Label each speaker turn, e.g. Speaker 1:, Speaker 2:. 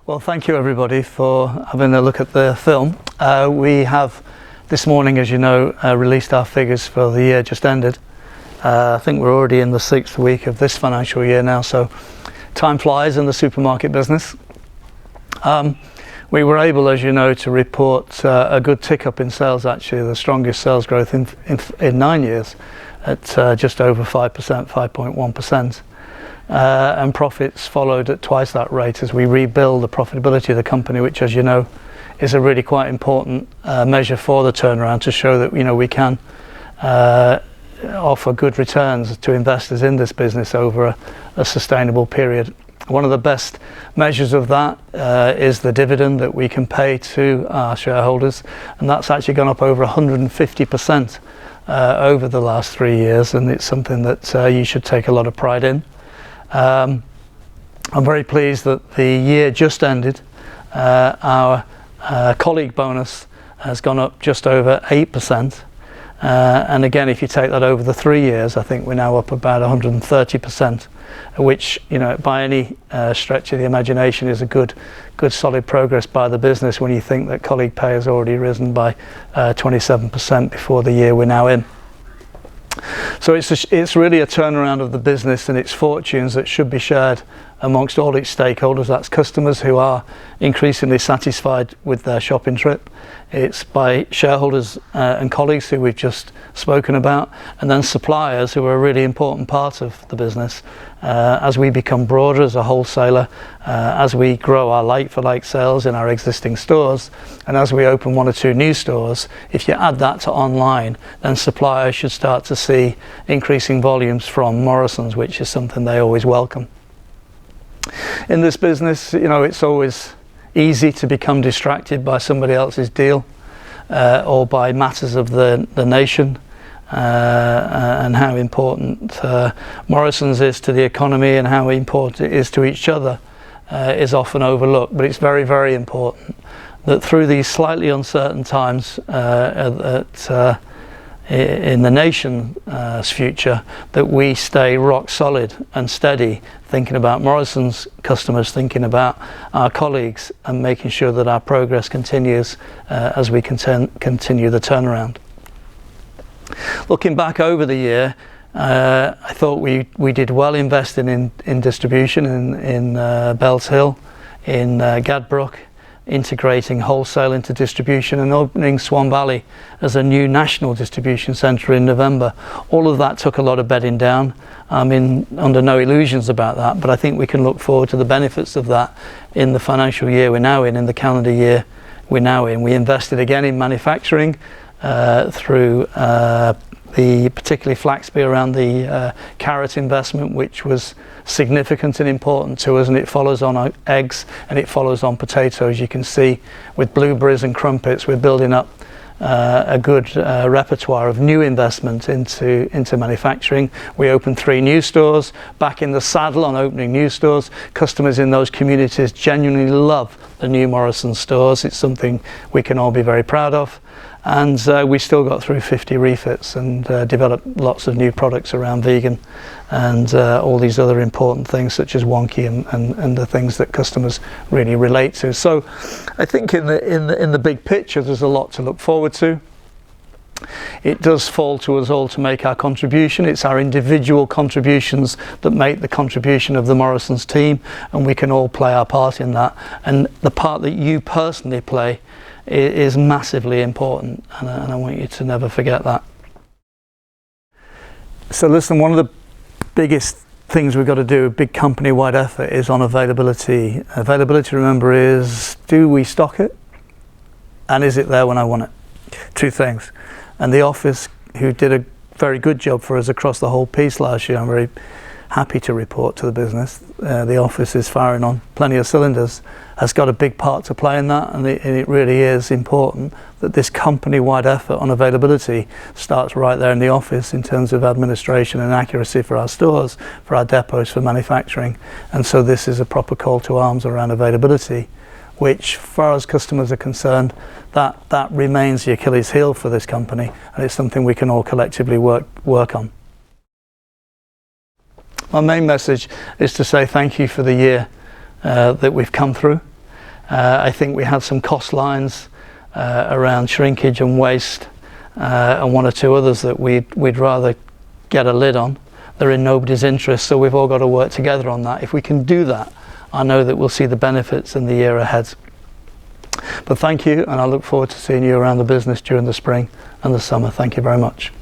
Speaker 1: Well, thank you everybody for having a look at the film. We have this morning, as you know, released our figures for the year just ended. I think we're already in the 6th week of this financial year now, so time flies in the supermarket business. We were able, as you know, to report a good tick up in sales, actually the strongest sales growth in 9 years at just over 5%, 5.1%. And profits followed at twice that rate as we rebuild the profitability of the company, which, as you know, is a really quite important measure for the turnaround, to show that we can offer good returns to investors in this business over a sustainable period. One of the best measures of that is the dividend that we can pay to our shareholders, and that's actually gone up over 150% over the last 3 years, and it's something that you should take a lot of pride in. I'm very pleased that the year just ended. Our colleague bonus has gone up just over 8%, and again, if you take that over the 3 years, I think we're now up about 130%, which, by any stretch of the imagination, is a good solid progress by the business when you think that colleague pay has already risen by 27% before the year we're now in. So it's really a turnaround of the business and its fortunes that should be shared amongst all its stakeholders. That's customers who are increasingly satisfied with their shopping trip. It's by shareholders and colleagues who we've just spoken about, and then suppliers, who are a really important part of the business as we become broader as a wholesaler, as we grow our like-for-like sales in our existing stores, and as we open 1 or 2 new stores. If you add that to online, then suppliers should start to see increasing volumes from Morrisons, which is something they always welcome. In this business, it's always easy to become distracted by somebody else's deal or by matters of the nation, and how important Morrisons is to the economy and how important it is to each other is often overlooked. But it's very, very important that through these slightly uncertain times in the nation's future, that we stay rock solid and steady, thinking about Morrisons customers, thinking about our colleagues, and making sure that our progress continues as we continue the turnaround. Looking back over the year, I thought we did well investing in distribution in Bells Hill, in Gadbrook, integrating wholesale into distribution, and opening Swan Valley as a new national distribution centre in November. All of that took a lot of bedding down. I'm under no illusions about that, but I think we can look forward to the benefits of that in the financial year we're now in the calendar year we're now in. We invested again in manufacturing through particularly Flaxby, around the carrot investment, which was significant and important to us, and it follows on our eggs and it follows on potatoes. You can see with blueberries and crumpets we're building up a good repertoire of new investment into manufacturing. We opened 3 new stores, back in the saddle on opening new stores. Customers in those communities genuinely love the new Morrisons stores. It's something we can all be very proud of. And we still got through 50 refits and developed lots of new products around vegan and all these other important things, such as wonky and the things that customers really relate to. So I think in the big picture, there's a lot to look forward to. It does fall to us all to make our contribution. It's our individual contributions that make the contribution of the Morrisons team, and we can all play our part in that. And the part that you personally play is massively important, and I want you to never forget that. So listen, one of the biggest things we've got to do, a big company-wide effort, is on availability. Availability, remember, is, do we stock it? And is it there when I want it? 2 things. And the office, who did a very good job for us across the whole piece last year, I'm very happy to report to the business, the office is firing on plenty of cylinders, has got a big part to play in that, and it really is important that this company-wide effort on availability starts right there in the office, in terms of administration and accuracy for our stores, for our depots, for manufacturing. And so this is a proper call to arms around availability, which, as far as customers are concerned, that remains the Achilles heel for this company, and it's something we can all collectively work on. My main message is to say thank you for the year that we've come through. I think we had some cost lines around shrinkage and waste, and one or two others that we'd rather get a lid on. They're in nobody's interest, so we've all got to work together on that. If we can do that, I know that we'll see the benefits in the year ahead. But thank you, and I look forward to seeing you around the business during the spring and the summer. Thank you very much.